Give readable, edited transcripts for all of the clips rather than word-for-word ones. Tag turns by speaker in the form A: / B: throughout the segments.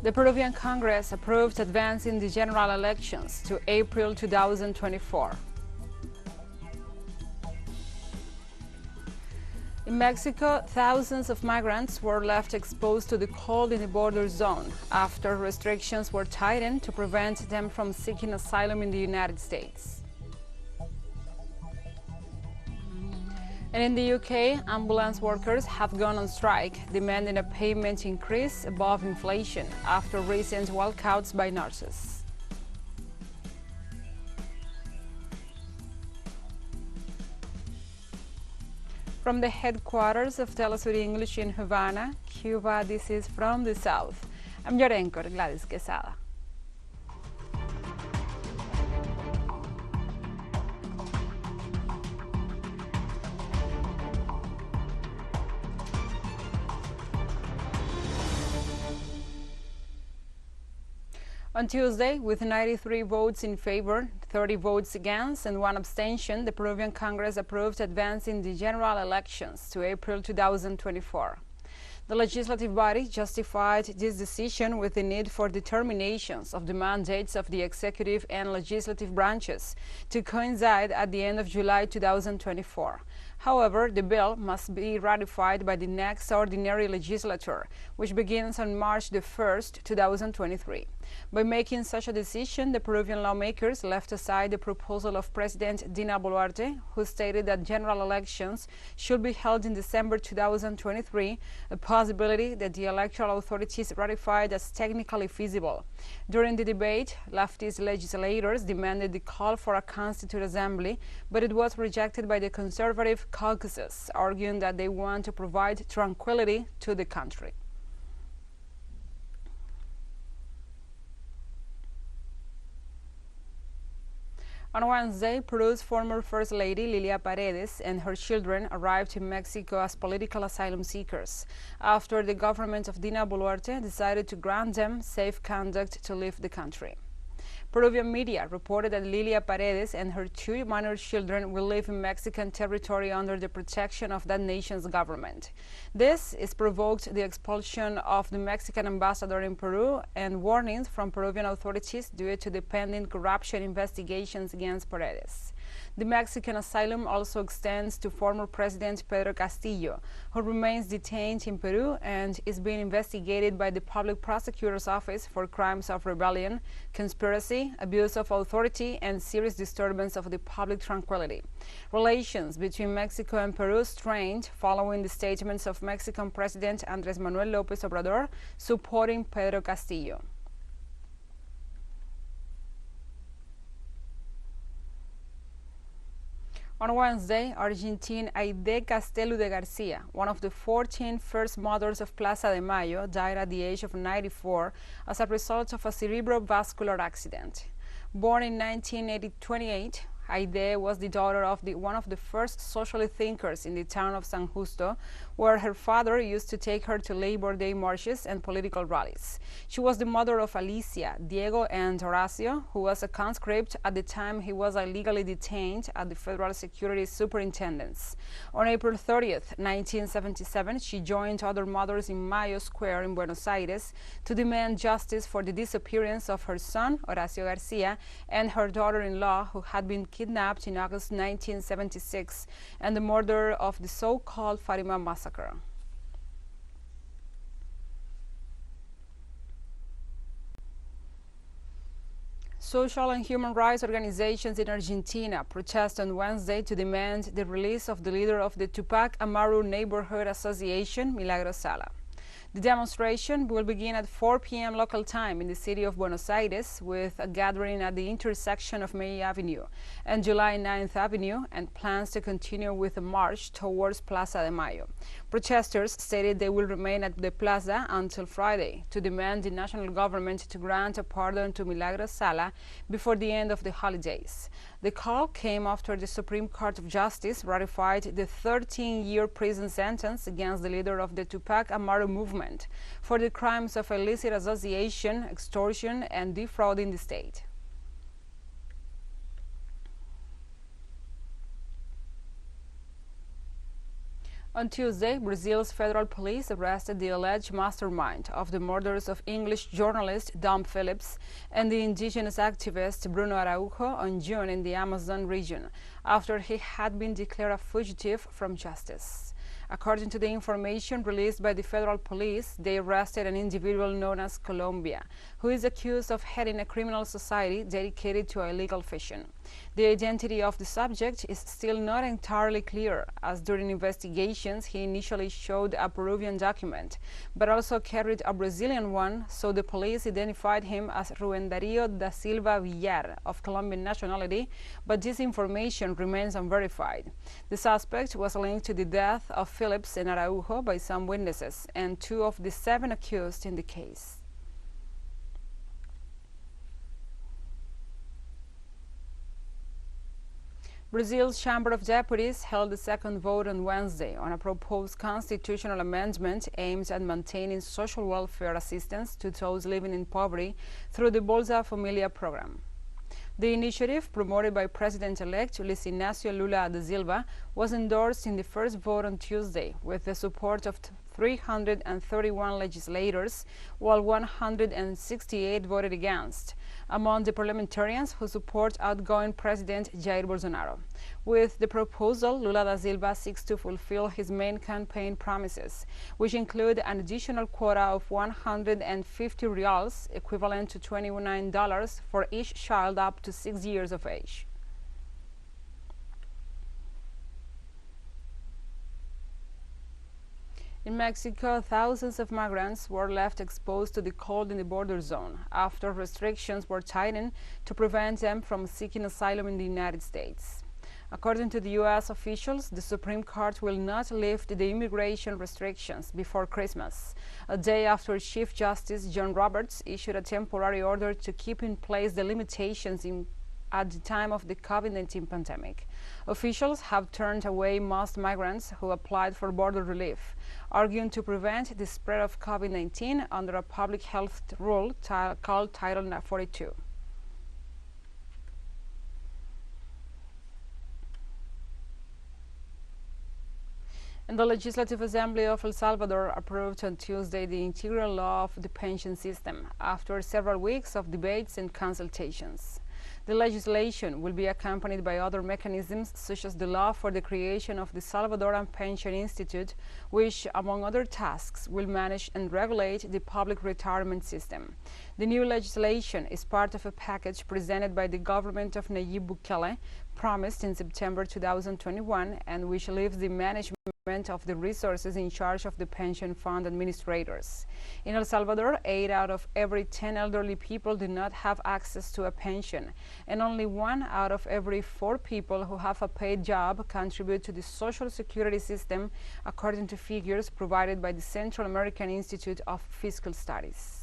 A: The Peruvian Congress approved advancing the general elections to April 2024. In Mexico, thousands of migrants were left exposed to the cold in the border zone after restrictions were tightened to prevent them from seeking asylum in the United States. And in the UK, ambulance workers have gone on strike, demanding a payment increase above inflation after recent walkouts by nurses. From the headquarters of TeleSUR English in Havana, Cuba, this is From the South. I'm your anchor, Gladys Quesada. On Tuesday, with 93 votes in favor, 30 votes against, and 1 abstention, the Peruvian Congress approved advancing the general elections to April 2024. The legislative body justified this decision with the need for determinations of the mandates of the executive and legislative branches to coincide at the end of July 2024. However, the bill must be ratified by the next ordinary legislature, which begins on March 1st, 2023. By making such a decision, the Peruvian lawmakers left aside the proposal of President Dina Boluarte, who stated that general elections should be held in December 2023, a possibility that the electoral authorities ratified as technically feasible. During the debate, leftist legislators demanded the call for a constituent assembly, but it was rejected by the conservative caucuses, arguing that they want to provide tranquility to the country. On Wednesday, Peru's former First Lady, Lilia Paredes, and her children arrived in Mexico as political asylum seekers after the government of Dina Boluarte decided to grant them safe conduct to leave the country. Peruvian media reported that Lilia Paredes and her 2 minor children will live in Mexican territory under the protection of that nation's government. This has provoked the expulsion of the Mexican ambassador in Peru and warnings from Peruvian authorities due to the pending corruption investigations against Paredes. The Mexican asylum also extends to former President Pedro Castillo, who remains detained in Peru and is being investigated by the Public Prosecutor's Office for crimes of rebellion, conspiracy, abuse of authority, and serious disturbance of the public tranquility. Relations between Mexico and Peru strained following the statements of Mexican President Andrés Manuel López Obrador supporting Pedro Castillo. On Wednesday, Argentine Aide Castelo de Garcia, one of the 14 first mothers of Plaza de Mayo, died at the age of 94 as a result of a cerebrovascular accident. Born in 1928, Aide was the daughter of one of the first socialist thinkers in the town of San Justo, where her father used to take her to Labor Day marches and political rallies. She was the mother of Alicia, Diego, and Horacio, who was a conscript at the time he was illegally detained at the Federal Security Superintendence. On April 30th, 1977, she joined other mothers in Mayo Square in Buenos Aires to demand justice for the disappearance of her son, Horacio Garcia, and her daughter-in-law, who had been kidnapped in August 1976, and the murder of the so-called Fatima massacre. Social and human rights organizations in Argentina protest on Wednesday to demand the release of the leader of the Tupac Amaru Neighborhood Association, Milagros Sala. The demonstration will begin at 4 p.m. local time in the city of Buenos Aires, with a gathering at the intersection of May Avenue and July 9th Avenue, and plans to continue with a march towards Plaza de Mayo. Protesters stated they will remain at the plaza until Friday to demand the national government to grant a pardon to Milagros Sala before the end of the holidays. The call came after the Supreme Court of Justice ratified the 13-year prison sentence against the leader of the Tupac Amaru movement for the crimes of illicit association, extortion, and defrauding the state. On Tuesday, Brazil's federal police arrested the alleged mastermind of the murders of English journalist Dom Phillips and the indigenous activist Bruno Araujo in June in the Amazon region, after he had been declared a fugitive from justice. According to the information released by the federal police, they arrested an individual known as Colombia, who is accused of heading a criminal society dedicated to illegal fishing. The identity of the subject is still not entirely clear, as during investigations he initially showed a Peruvian document, but also carried a Brazilian one, so the police identified him as Rubén Darío da Silva Villar, of Colombian nationality, but this information remains unverified. The suspect was linked to the death of Phillips and Araujo by some witnesses, and 2 of the 7 accused in the case. Brazil's Chamber of Deputies held a second vote on Wednesday on a proposed constitutional amendment aimed at maintaining social welfare assistance to those living in poverty through the Bolsa Familia program. The initiative, promoted by President-elect Luiz Inácio Lula da Silva, was endorsed in the first vote on Tuesday with the support of 331 legislators, while 168 voted against, among the parliamentarians who support outgoing President Jair Bolsonaro. With the proposal, Lula da Silva seeks to fulfill his main campaign promises, which include an additional quota of 150 reals, equivalent to $29, for each child up to 6 years of age. In Mexico, thousands of migrants were left exposed to the cold in the border zone after restrictions were tightened to prevent them from seeking asylum in the United States. According to the U.S. officials, the Supreme Court will not lift the immigration restrictions before Christmas, a day after Chief Justice John Roberts issued a temporary order to keep in place the limitations at the time of the COVID-19 pandemic. Officials have turned away most migrants who applied for border relief, arguing to prevent the spread of COVID-19 under a public health rule called Title 42. And the Legislative Assembly of El Salvador approved on Tuesday the integral law of the pension system after several weeks of debates and consultations. The legislation will be accompanied by other mechanisms, such as the law for the creation of the Salvadoran Pension Institute, which, among other tasks, will manage and regulate the public retirement system. The new legislation is part of a package presented by the government of Nayib Bukele, promised in September 2021, and which leaves the management of the resources in charge of the pension fund administrators. In El Salvador, 8 out of every 10 elderly people do not have access to a pension, and only 1 out of every 4 people who have a paid job contribute to the Social Security system, according to figures provided by the Central American Institute of Fiscal Studies.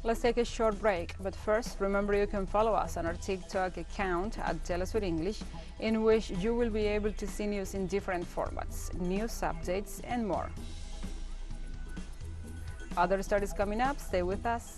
A: Let's take a short break, but first, remember you can follow us on our TikTok account at TeleSUR English, in which you will be able to see news in different formats, news updates, and more. Other stories coming up, stay with us.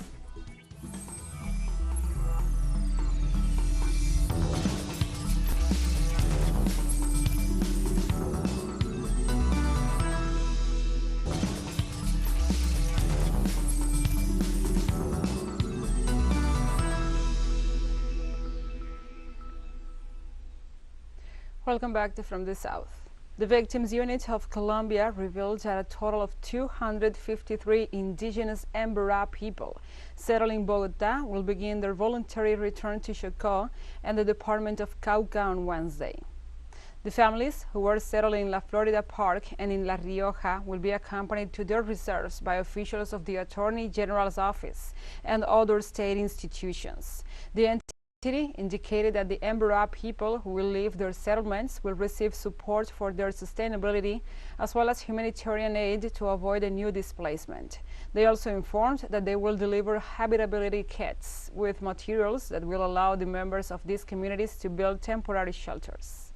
A: Welcome back to From the South. The Victims Unit of Colombia revealed that a total of 253 indigenous Emberá people settled in Bogotá will begin their voluntary return to Chocó and the department of Cauca on Wednesday. The families who were settled in La Florida Park and in La Rioja will be accompanied to their reserves by officials of the Attorney General's office and other state institutions. The entity indicated that the Emberá people who will leave their settlements will receive support for their sustainability as well as humanitarian aid to avoid a new displacement. They also informed that they will deliver habitability kits with materials that will allow the members of these communities to build temporary shelters.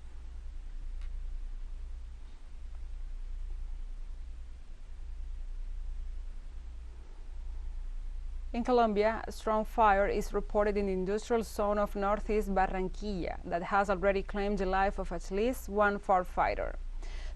A: In Colombia, a strong fire is reported in the industrial zone of northeast Barranquilla that has already claimed the life of at least one firefighter.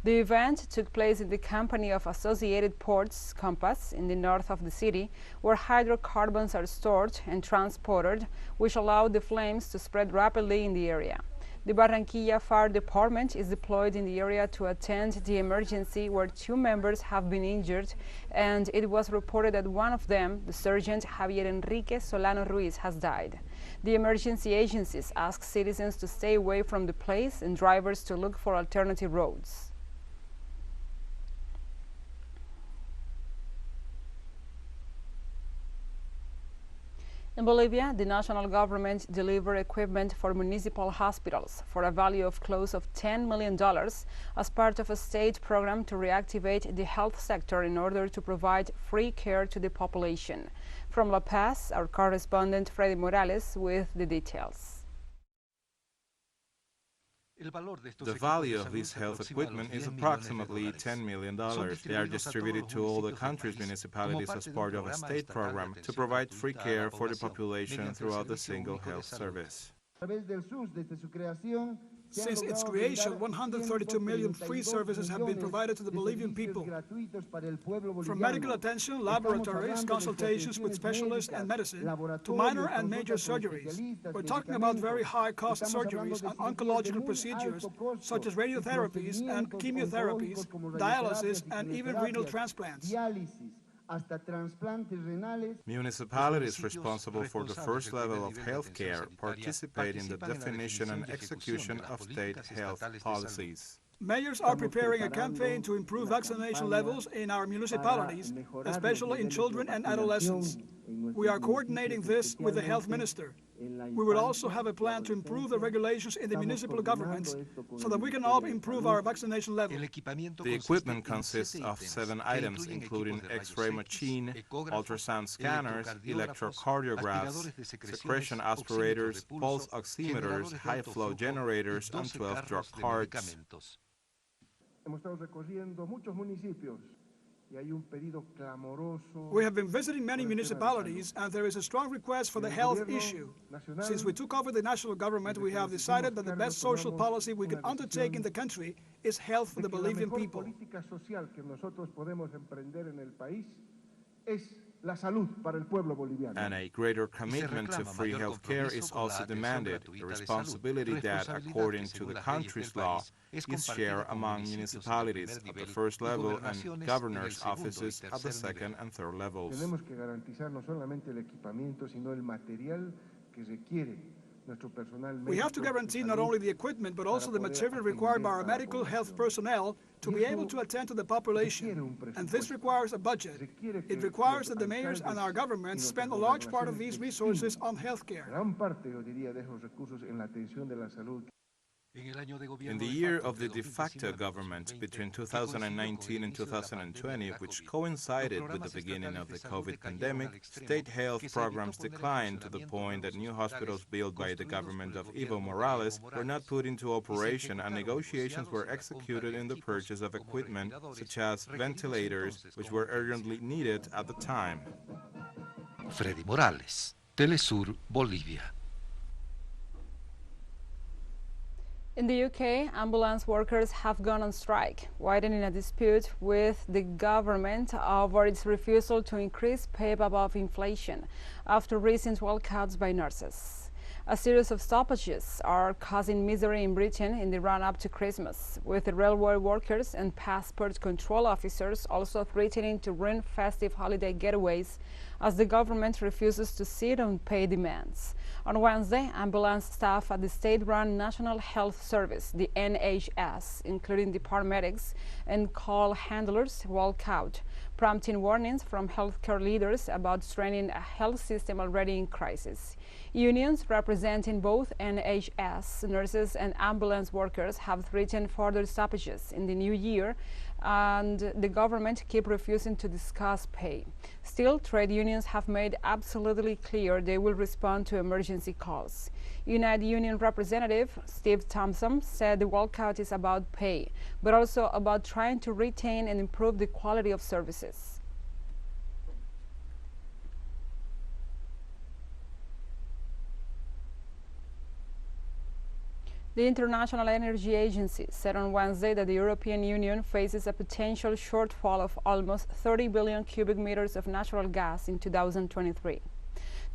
A: The event took place in the company of Associated Ports Compass in the north of the city, where hydrocarbons are stored and transported, which allowed the flames to spread rapidly in the area. The Barranquilla Fire Department is deployed in the area to attend the emergency, where 2 members have been injured, and it was reported that one of them, the Sergeant Javier Enrique Solano Ruiz, has died. The emergency agencies ask citizens to stay away from the place and drivers to look for alternative roads. In Bolivia, the national government delivered equipment for municipal hospitals for a value of close to $10 million as part of a state program to reactivate the health sector in order to provide free care to the population. From La Paz, our correspondent Freddy Morales with the details.
B: The value of this health equipment is approximately $10 million. They are distributed to all the country's municipalities as part of a state program to provide free care for the population throughout the single health service.
C: Since its creation, 132 million free services have been provided to the Bolivian people. From medical attention, laboratories, consultations with specialists and medicine, to minor and major surgeries. We're talking about very high-cost surgeries and oncological procedures, such as radiotherapies and chemotherapies, dialysis, and even renal transplants.
B: Municipalities responsible for the first level of health care participate in the definition and execution of state health policies.
C: Mayors are preparing a campaign to improve vaccination levels in our municipalities, especially in children and adolescents. We are coordinating this with the health minister. We will also have a plan to improve the regulations in the municipal governments so that we can all improve our vaccination level.
B: The equipment consists of 7 items, including X-ray machine, ultrasound scanners, electrocardiographs, secretion aspirators, pulse oximeters, high-flow generators, and 12 drug carts.
C: We have been visiting many municipalities, and there is a strong request for the health issue. Since we took over the national government, we have decided that the best social policy we can undertake in the country is health for the Bolivian people.
B: And a greater commitment to free health care is also demanded, a responsibility that, according to the country's law, is shared among municipalities at the first level and governor's offices at the second and third levels.
C: We have to guarantee not only the equipment, but also the material required by our medical health personnel to be able to attend to the population. And this requires a budget. It requires that the mayors and our government spend a large part of these resources on health care.
B: In the year of the de facto government, between 2019 and 2020, which coincided with the beginning of the COVID pandemic, state health programs declined to the point that new hospitals built by the government of Evo Morales were not put into operation, and negotiations were executed in the purchase of equipment such as ventilators, which were urgently needed at the time.
D: Freddy Morales, TeleSUR, Bolivia.
A: In the UK, ambulance workers have gone on strike, widening a dispute with the government over its refusal to increase pay above inflation after recent walkouts by nurses. A series of stoppages are causing misery in Britain in the run-up to Christmas, with the railway workers and passport control officers also threatening to ruin festive holiday getaways as the government refuses to sit on pay demands. On Wednesday, ambulance staff at the state-run National Health Service, the NHS, including the paramedics and call handlers, walk out, prompting warnings from healthcare leaders about straining a health system already in crisis. Unions representing both NHS nurses and ambulance workers have threatened further stoppages in the new year, and the government keep refusing to discuss pay. Still, trade unions have made absolutely clear they will respond to emergency calls. United Union representative Steve Thompson said the walkout is about pay, but also about trying to retain and improve the quality of services. The International Energy Agency said on Wednesday that the European Union faces a potential shortfall of almost 30 billion cubic meters of natural gas in 2023.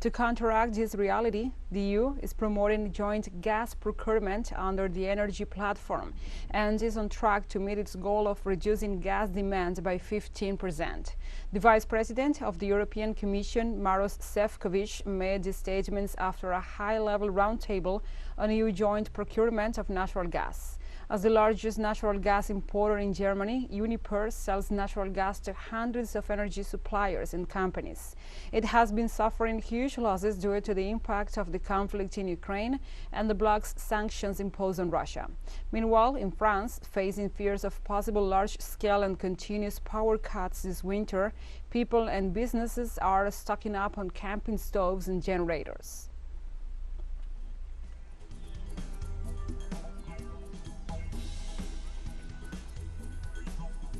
A: To counteract this reality, the EU is promoting joint gas procurement under the energy platform and is on track to meet its goal of reducing gas demand by 15%. The Vice President of the European Commission, Maros Sefcovic, made these statements after a high-level roundtable on EU joint procurement of natural gas. As the largest natural gas importer in Germany, Uniper sells natural gas to hundreds of energy suppliers and companies. It has been suffering huge losses due to the impact of the conflict in Ukraine and the bloc's sanctions imposed on Russia. Meanwhile, in France, facing fears of possible large-scale and continuous power cuts this winter, people and businesses are stocking up on camping stoves and generators.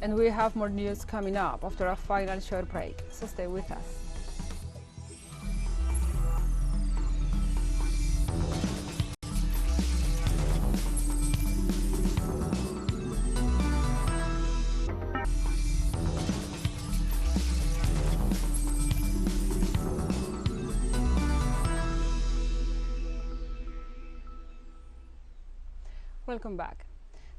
A: And we have more news coming up after a final short break, so stay with us. Welcome back.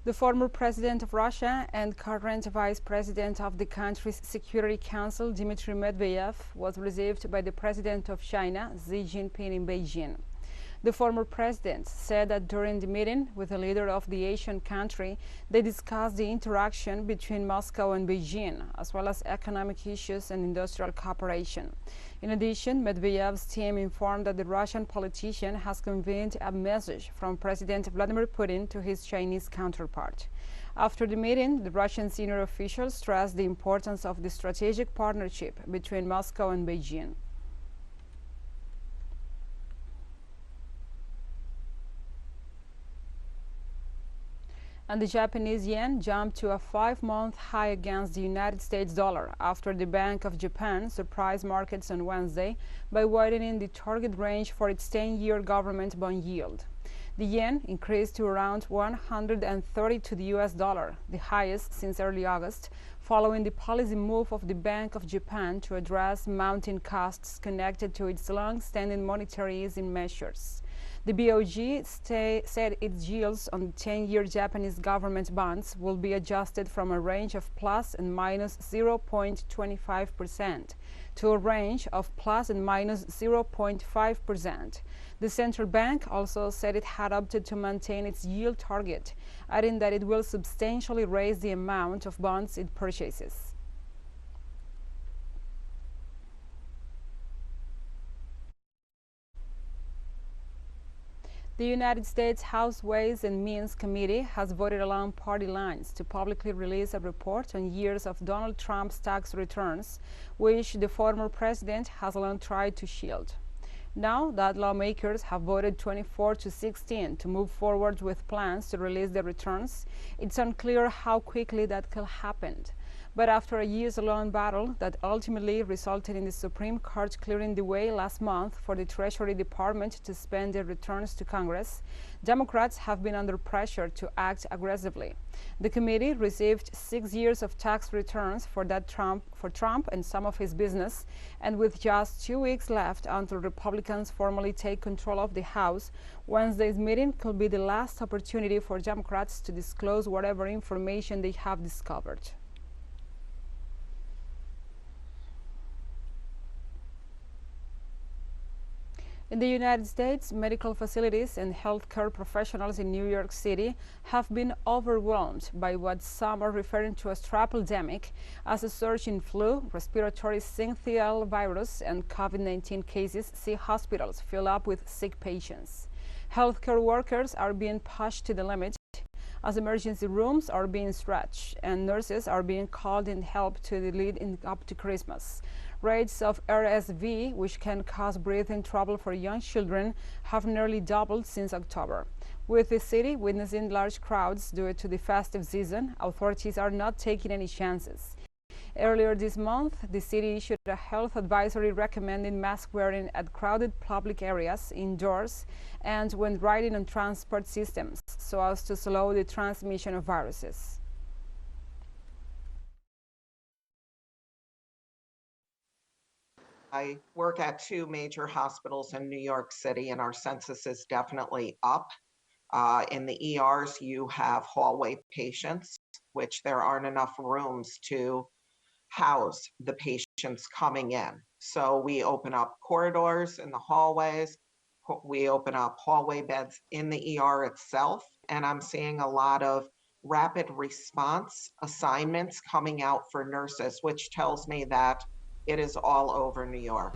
A: The former president of Russia and current vice president of the country's Security Council, Dmitry Medvedev, was received by the president of China, Xi Jinping, in Beijing. The former president said that during the meeting with the leader of the Asian country, they discussed the interaction between Moscow and Beijing, as well as economic issues and industrial cooperation. In addition, Medvedev's team informed that the Russian politician has conveyed a message from President Vladimir Putin to his Chinese counterpart. After the meeting, the Russian senior officials stressed the importance of the strategic partnership between Moscow and Beijing. And the Japanese yen jumped to a 5-month high against the United States dollar after the Bank of Japan surprised markets on Wednesday by widening the target range for its 10-year government bond yield. The yen increased to around 130 to the US dollar, the highest since early August, following the policy move of the Bank of Japan to address mounting costs connected to its long-standing monetary easing measures. The BOJ said its yields on 10-year Japanese government bonds will be adjusted from a range of plus and minus 0.25% to a range of plus and minus 0.5%. The central bank also said it had opted to maintain its yield target, adding that it will substantially raise the amount of bonds it purchases. The United States House Ways and Means Committee has voted along party lines to publicly release a report on years of Donald Trump's tax returns, which the former president has long tried to shield. Now that lawmakers have voted 24-16 to move forward with plans to release the returns, it's unclear how quickly that could happen. But after a years-long battle that ultimately resulted in the Supreme Court clearing the way last month for the Treasury Department to spend their returns to Congress, Democrats have been under pressure to act aggressively. The committee received 6 years of tax returns for Trump and some of his business, and with just 2 weeks left until Republicans formally take control of the House, Wednesday's meeting could be the last opportunity for Democrats to disclose whatever information they have discovered. In the United States, medical facilities and healthcare professionals in New York City have been overwhelmed by what some are referring to as tripledemic, as a surge in flu, respiratory syncytial virus, and COVID-19 cases see hospitals fill up with sick patients. Healthcare workers are being pushed to the limit as emergency rooms are being stretched and nurses are being called in help to the lead up to Christmas. Rates of RSV, which can cause breathing trouble for young children, have nearly doubled since October. With the city witnessing large crowds due to the festive season, authorities are not taking any chances. Earlier this month, the city issued a health advisory recommending mask wearing at crowded public areas, indoors, and when riding on transport systems, so as to slow the transmission of viruses.
E: I work at 2 major hospitals in New York City, and our census is definitely up. In the ERs, you have hallway patients, which there aren't enough rooms to house the patients coming in. So we open up corridors in the hallways. We open up hallway beds in the ER itself. And I'm seeing a lot of rapid response assignments coming out for nurses, which tells me that it is all over New York.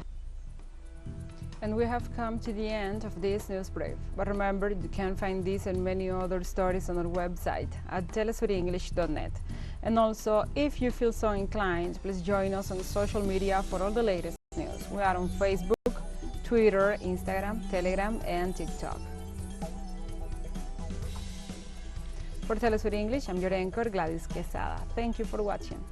A: And we have come to the end of this news brief. But remember, you can find this and many other stories on our website at telesurenglish.net. And also, if you feel so inclined, please join us on social media for all the latest news. We are on Facebook, Twitter, Instagram, Telegram, and TikTok. For TeleSUR English, I'm your anchor, Gladys Quesada. Thank you for watching.